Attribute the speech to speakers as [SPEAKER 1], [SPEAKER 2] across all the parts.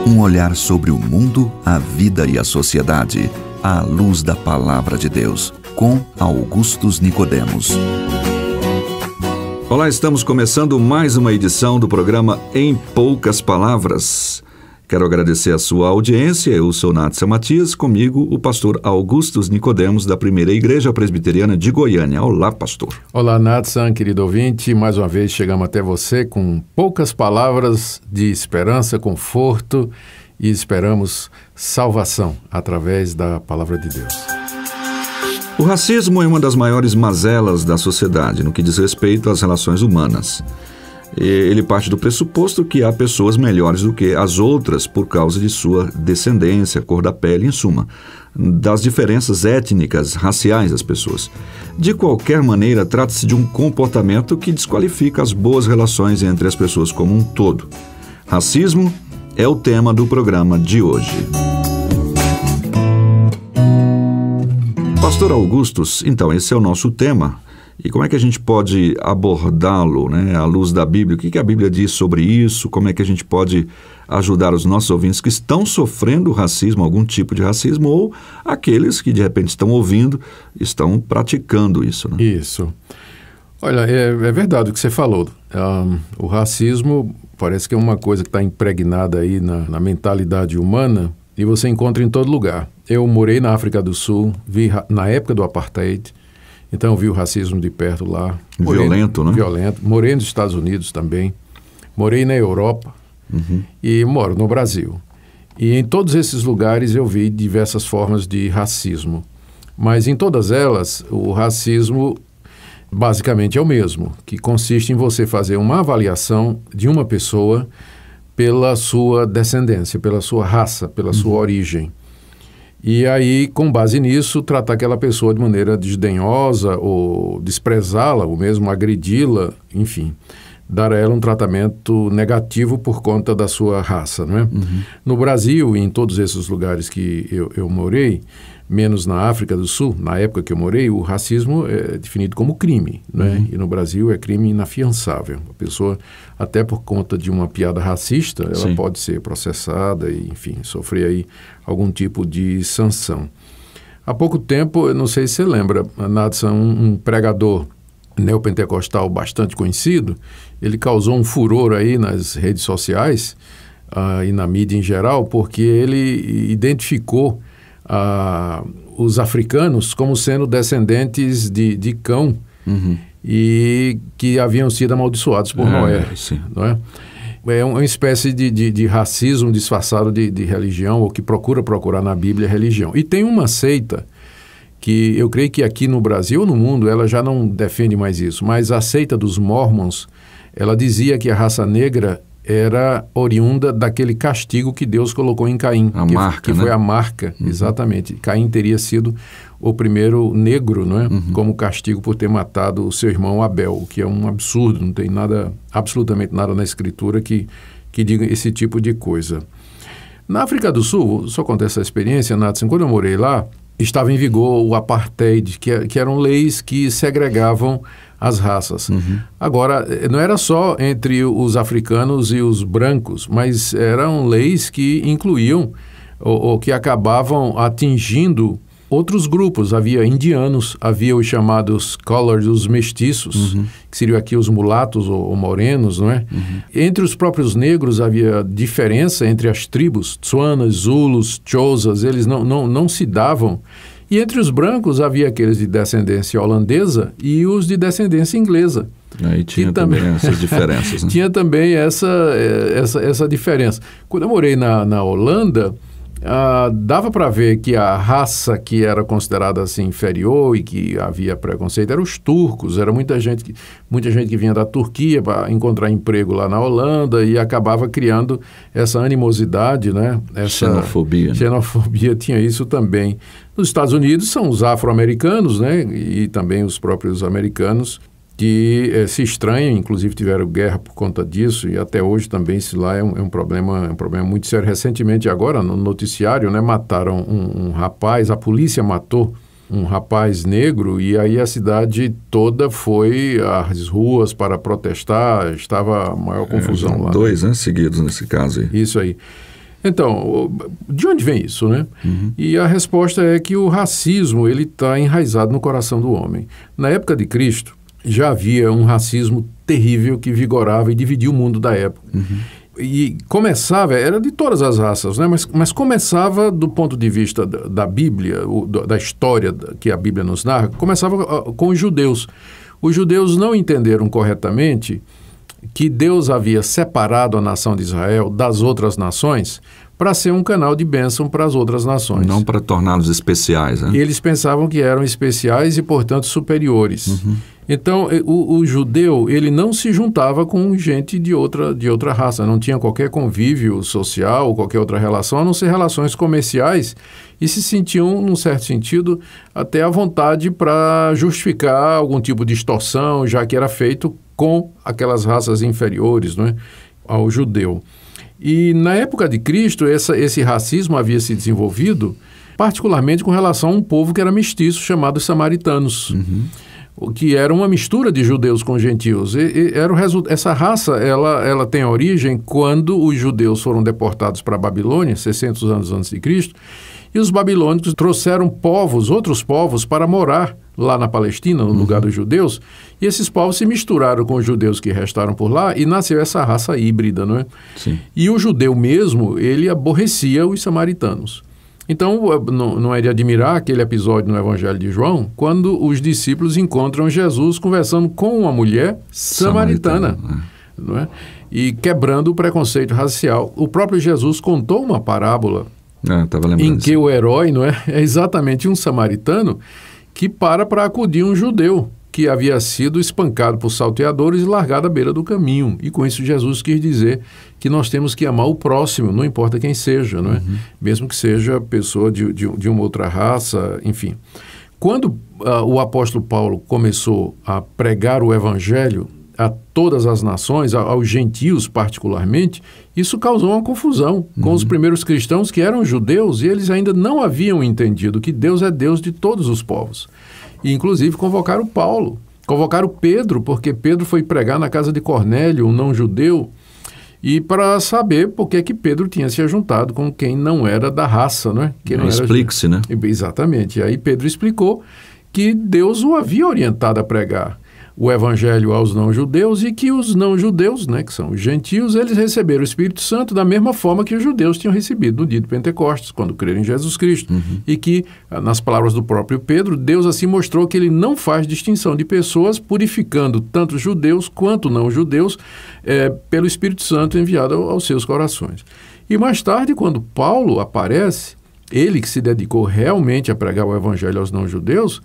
[SPEAKER 1] Um olhar sobre o mundo, a vida e a sociedade, à luz da Palavra de Deus, com Augustus Nicodemos.
[SPEAKER 2] Olá, estamos começando mais uma edição do programa Em Poucas Palavras. Quero agradecer a sua audiência. Eu sou Natsa Matias, comigo o pastor Augustus Nicodemos, da Primeira Igreja Presbiteriana de Goiânia. Olá, pastor.
[SPEAKER 3] Olá, Natsa, querido ouvinte. Mais uma vez chegamos até você com poucas palavras de esperança, conforto e esperamos salvação através da Palavra de Deus.
[SPEAKER 2] O racismo é uma das maiores mazelas da sociedade no que diz respeito às relações humanas. Ele parte do pressuposto que há pessoas melhores do que as outras por causa de sua descendência, cor da pele, em suma, das diferenças étnicas, raciais das pessoas. De qualquer maneira, trata-se de um comportamento que desqualifica as boas relações entre as pessoas como um todo. Racismo é o tema do programa de hoje. Pastor Augustus, então, esse é o nosso tema. E como é que a gente pode abordá-lo, né, à luz da Bíblia? O que a Bíblia diz sobre isso? Como é que a gente pode ajudar os nossos ouvintes que estão sofrendo racismo, algum tipo de racismo, ou aqueles que de repente estão ouvindo, estão praticando isso, né?
[SPEAKER 3] Isso. Olha, é verdade o que você falou. O racismo parece que é uma coisa que está impregnada aí na mentalidade humana e você encontra em todo lugar. Eu morei na África do Sul, vi na época do Apartheid. Então, eu vi o racismo de perto lá.
[SPEAKER 2] Violento, né?
[SPEAKER 3] Violento. Morei nos Estados Unidos também. Morei na Europa. E moro no Brasil. E em todos esses lugares eu vi diversas formas de racismo. Mas em todas elas, o racismo basicamente é o mesmo, que consiste em você fazer uma avaliação de uma pessoa pela sua descendência, pela sua raça, pela sua origem. E aí, com base nisso, tratar aquela pessoa de maneira desdenhosa ou desprezá-la, ou mesmo agredi-la, enfim, dar a ela um tratamento negativo por conta da sua raça, não é? No Brasil e em todos esses lugares que eu morei, menos na África do Sul, na época que eu morei, o racismo é definido como crime, né? E no Brasil é crime inafiançável. A pessoa, até por conta de uma piada racista, ela
[SPEAKER 2] Sim.
[SPEAKER 3] pode ser processada e, enfim, sofrer aí algum tipo de sanção. Há pouco tempo, eu não sei se você lembra, Natsa, um pregador neopentecostal bastante conhecido, ele causou um furor aí nas redes sociais e na mídia em geral, porque ele identificou os africanos como sendo descendentes de cão e que haviam sido amaldiçoados por Noé. Não é? É uma espécie de racismo disfarçado de religião, ou que procurar na Bíblia religião. E tem uma seita que eu creio que aqui no Brasil ou no mundo ela já não defende mais isso, mas a seita dos Mormons, ela dizia que a raça negra era oriunda daquele castigo que Deus colocou em Caim. Que foi a marca, exatamente. Caim teria sido o primeiro negro, não é? Como castigo por ter matado o seu irmão Abel, o que é um absurdo, não tem nada, absolutamente nada na Escritura que diga esse tipo de coisa. Na África do Sul, só contar essa experiência, Nathan, quando eu morei lá, estava em vigor o Apartheid, que eram leis que segregavam as raças. Agora, não era só entre os africanos e os brancos, mas eram leis que incluíam ou que acabavam atingindo outros grupos. Havia indianos, havia os chamados colors, os mestiços, que seriam aqui os mulatos ou morenos, não é? Entre os próprios negros havia diferença entre as tribos, Tswanas, Zulus, Xhosas, eles não se davam. E entre os brancos havia aqueles de descendência holandesa e os de descendência inglesa.
[SPEAKER 2] Aí tinha também essas diferenças, né?
[SPEAKER 3] Tinha também essa diferença. Quando eu morei na Holanda, dava para ver que a raça que era considerada assim inferior e que havia preconceito eram os turcos. Era muita gente que vinha da Turquia para encontrar emprego lá na Holanda e acabava criando essa animosidade, né? Essa
[SPEAKER 2] xenofobia.
[SPEAKER 3] Xenofobia tinha isso também. Nos Estados Unidos são os afro-americanos, né? E também os próprios americanos que se estranham, inclusive tiveram guerra por conta disso, e até hoje também isso lá é um problema muito sério. Recentemente agora, no noticiário, né, mataram um rapaz, a polícia matou um rapaz negro, e aí a cidade toda foi às ruas para protestar, estava a maior confusão lá.
[SPEAKER 2] 2, né, seguidos nesse caso aí.
[SPEAKER 3] Isso aí. Então, de onde vem isso, né? E a resposta é que o racismo ele está enraizado no coração do homem. Na época de Cristo, já havia um racismo terrível que vigorava e dividia o mundo da época. E começava, era de todas as raças, né? Mas começava do ponto de vista da Bíblia, da história que a Bíblia nos narra, começava com os judeus. Os judeus não entenderam corretamente que Deus havia separado a nação de Israel das outras nações para ser um canal de bênção para as outras nações.
[SPEAKER 2] Não para torná-los especiais, né?
[SPEAKER 3] Eles pensavam que eram especiais e, portanto, superiores. Então, o judeu, ele não se juntava com gente de outra raça, não tinha qualquer convívio social, qualquer outra relação, a não ser relações comerciais, e se sentiam, num certo sentido, até à vontade para justificar algum tipo de extorsão, já que era feito com aquelas raças inferiores, não é, ao judeu. E na época de Cristo, esse racismo havia se desenvolvido particularmente com relação a um povo que era mestiço, chamado samaritanos, que era uma mistura de judeus com gentios. Essa raça ela tem origem quando os judeus foram deportados para a Babilônia, 600 anos antes de Cristo, e os babilônicos trouxeram outros povos, para morar lá na Palestina, no lugar dos judeus, e esses povos se misturaram com os judeus que restaram por lá e nasceu essa raça híbrida, não é?
[SPEAKER 2] Sim.
[SPEAKER 3] E o judeu mesmo, ele aborrecia os samaritanos. Então, não é de admirar aquele episódio no Evangelho de João, quando os discípulos encontram Jesus conversando com uma mulher samaritana, não é? E quebrando o preconceito racial. O próprio Jesus contou uma parábola em que o herói, não é exatamente um samaritano que para acudir um judeu que havia sido espancado por salteadores e largado à beira do caminho. E com isso Jesus quis dizer que nós temos que amar o próximo, não importa quem seja, não é? Mesmo que seja pessoa de uma outra raça, enfim. Quando o apóstolo Paulo começou a pregar o evangelho a todas as nações, aos gentios particularmente, isso causou uma confusão com os primeiros cristãos que eram judeus e eles ainda não haviam entendido que Deus é Deus de todos os povos. E, inclusive, convocaram Paulo, convocaram Pedro, porque Pedro foi pregar na casa de Cornélio, um não-judeu, e para saber por que Pedro tinha se juntado com quem não era da raça, não é?
[SPEAKER 2] Explique-se, né?
[SPEAKER 3] Exatamente. E aí Pedro explicou que Deus o havia orientado a pregar o evangelho aos não-judeus e que os não-judeus, né, que são os gentios, eles receberam o Espírito Santo da mesma forma que os judeus tinham recebido no dia de Pentecostes, quando creram em Jesus Cristo. E que, nas palavras do próprio Pedro, Deus assim mostrou que ele não faz distinção de pessoas, purificando tanto judeus quanto não-judeus pelo Espírito Santo enviado aos seus corações. E mais tarde, quando Paulo aparece, ele que se dedicou realmente a pregar o evangelho aos não-judeus,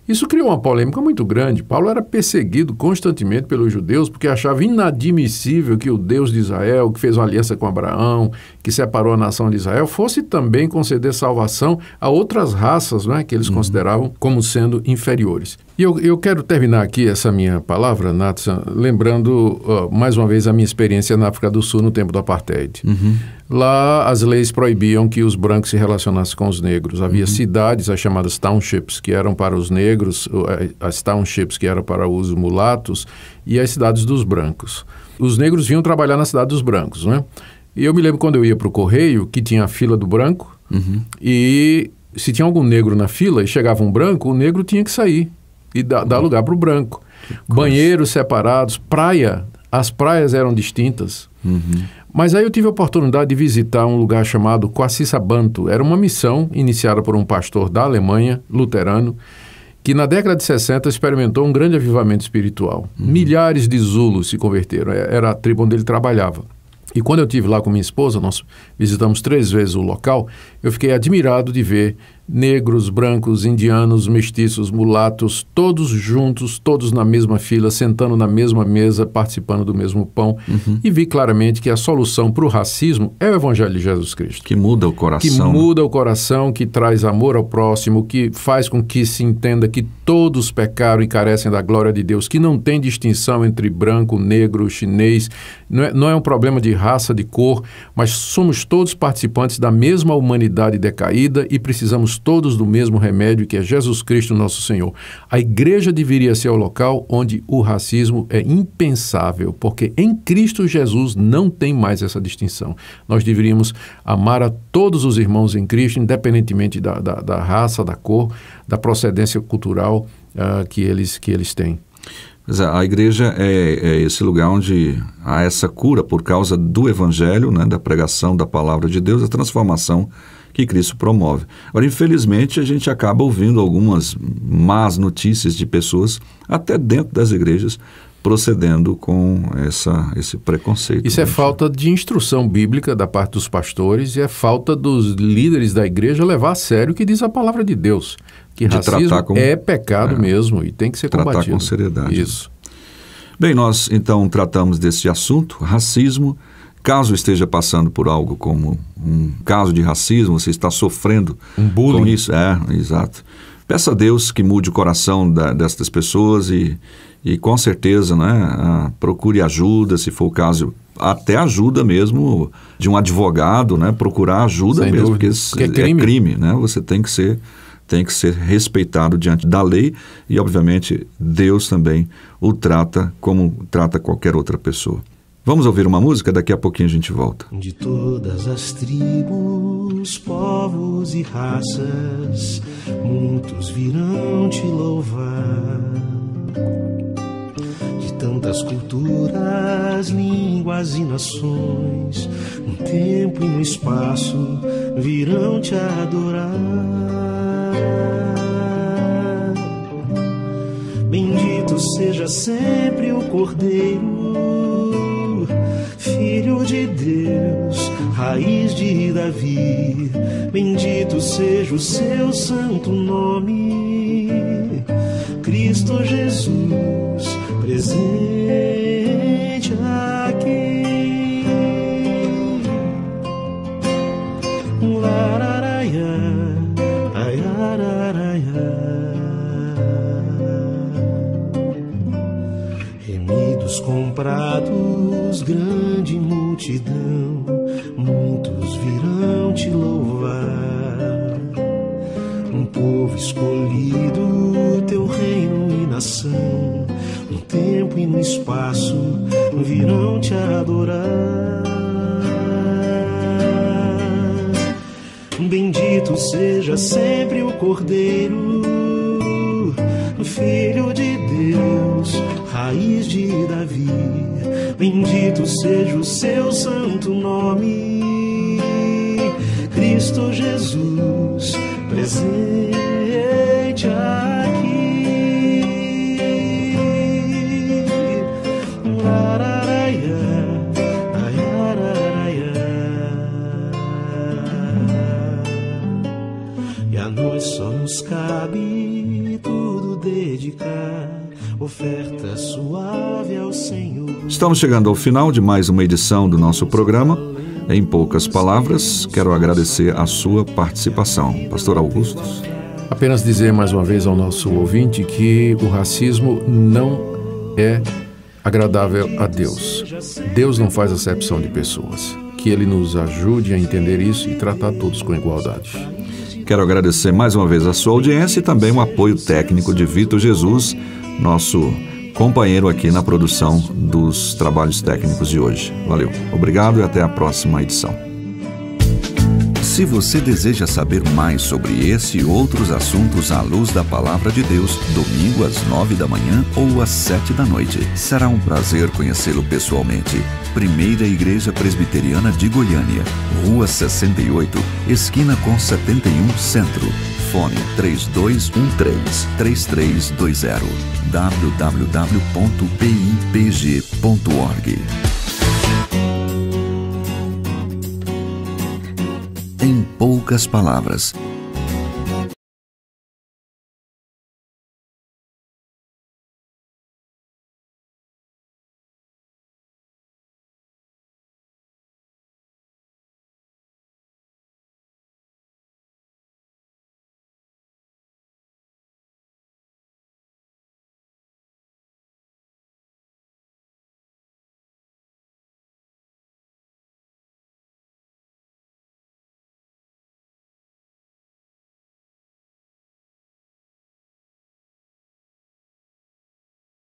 [SPEAKER 3] isso criou uma polêmica muito grande. Paulo era perseguido constantemente pelos judeus porque achava inadmissível que o Deus de Israel, que fez uma aliança com Abraão, que separou a nação de Israel, fosse também conceder salvação a outras raças, né, que eles consideravam como sendo inferiores. E eu quero terminar aqui essa minha palavra, Nathan, lembrando mais uma vez a minha experiência na África do Sul no tempo do Apartheid. Lá as leis proibiam que os brancos se relacionassem com os negros. Havia cidades, as chamadas townships, que eram para os negros, as townships que eram para os mulatos, e as cidades dos brancos. Os negros vinham trabalhar na cidade dos brancos, né? E eu me lembro quando eu ia para o correio, que tinha a fila do branco, e se tinha algum negro na fila e chegava um branco, o negro tinha que sair e dar lugar para o branco. Banheiros separados, praia, as praias eram distintas. Mas aí eu tive a oportunidade de visitar um lugar chamado Kwasisabantu. Era uma missão iniciada por um pastor da Alemanha, luterano, que na década de 60 experimentou um grande avivamento espiritual. Milhares de zulus se converteram, era a tribo onde ele trabalhava. E quando eu estive lá com minha esposa, nós visitamos 3 vezes o local, eu fiquei admirado de ver negros, brancos, indianos, mestiços, mulatos, todos juntos, todos na mesma fila, sentando na mesma mesa, participando do mesmo pão. E vi claramente que a solução para o racismo é o Evangelho de Jesus Cristo.
[SPEAKER 2] Que muda o coração.
[SPEAKER 3] Que muda o coração, que traz amor ao próximo, que faz com que se entenda que todos pecaram e carecem da glória de Deus, que não tem distinção entre branco, negro, chinês. Não é um problema de raça, de cor, mas somos todos participantes da mesma humanidade decaída e precisamos bebemos todos do mesmo remédio, que é Jesus Cristo nosso Senhor. A igreja deveria ser o local onde o racismo é impensável, porque em Cristo Jesus não tem mais essa distinção. Nós deveríamos amar a todos os irmãos em Cristo, independentemente da raça, da cor, da procedência cultural que eles têm.
[SPEAKER 2] A igreja é esse lugar onde há essa cura por causa do evangelho, né, da pregação da palavra de Deus, a transformação que Cristo promove. Agora, infelizmente, a gente acaba ouvindo algumas más notícias de pessoas, até dentro das igrejas, procedendo com esse preconceito.
[SPEAKER 3] Isso é falta de instrução bíblica da parte dos pastores e é falta dos líderes da igreja levar a sério o que diz a palavra de Deus, que racismo é pecado mesmo e tem que ser combatido.
[SPEAKER 2] Tratar com seriedade.
[SPEAKER 3] Isso.
[SPEAKER 2] Bem, nós então tratamos desse assunto, racismo. Caso esteja passando por algo como um caso de racismo, você está sofrendo
[SPEAKER 3] bullying.
[SPEAKER 2] Com isso. Exato. Peça a Deus que mude o coração destas pessoas e com certeza, né, procure ajuda, se for o caso, até ajuda mesmo de um advogado, né, procurar ajuda. Sem mesmo,
[SPEAKER 3] dúvida.
[SPEAKER 2] Porque é crime, né, você tem que ser respeitado diante da lei e, obviamente, Deus também o trata como trata qualquer outra pessoa. Vamos ouvir uma música, daqui a pouquinho a gente volta.
[SPEAKER 4] De todas as tribos, povos e raças, muitos virão te louvar. De tantas culturas, línguas e nações, no tempo e no espaço, virão te adorar. Bendito seja sempre o Cordeiro, Filho de Deus, raiz de Davi. Bendito seja o seu santo nome, Cristo Jesus, presente aqui. Lararaia, aiararaia. Remidos, comprados, grande multidão, muitos virão te louvar. Um povo escolhido, teu reino e nação, no tempo e no espaço, virão te adorar. Bendito seja sempre o Cordeiro, Filho de Deus, raiz de Davi. Bendito seja o seu santo nome, Cristo Jesus, presente aqui. Lararaia, aiararaia. E a nós só nos cabe tudo dedicar, oferta suave ao Senhor.
[SPEAKER 2] Estamos chegando ao final de mais uma edição do nosso programa. Em poucas palavras, quero agradecer a sua participação. Pastor Augusto.
[SPEAKER 3] Apenas dizer mais uma vez ao nosso ouvinte que o racismo não é agradável a Deus. Deus não faz acepção de pessoas. Que Ele nos ajude a entender isso e tratar todos com igualdade.
[SPEAKER 2] Quero agradecer mais uma vez a sua audiência e também o apoio técnico de Vitor Jesus, nosso companheiro aqui na produção dos trabalhos técnicos de hoje. Valeu, obrigado e até a próxima edição.
[SPEAKER 1] Se você deseja saber mais sobre esse e outros assuntos à luz da Palavra de Deus, domingo às 9 da manhã ou às 7 da noite, será um prazer conhecê-lo pessoalmente. Primeira Igreja Presbiteriana de Goiânia, Rua 68, esquina com 71 Centro. Fone 3213-3320 www.pipg.org. Em poucas palavras,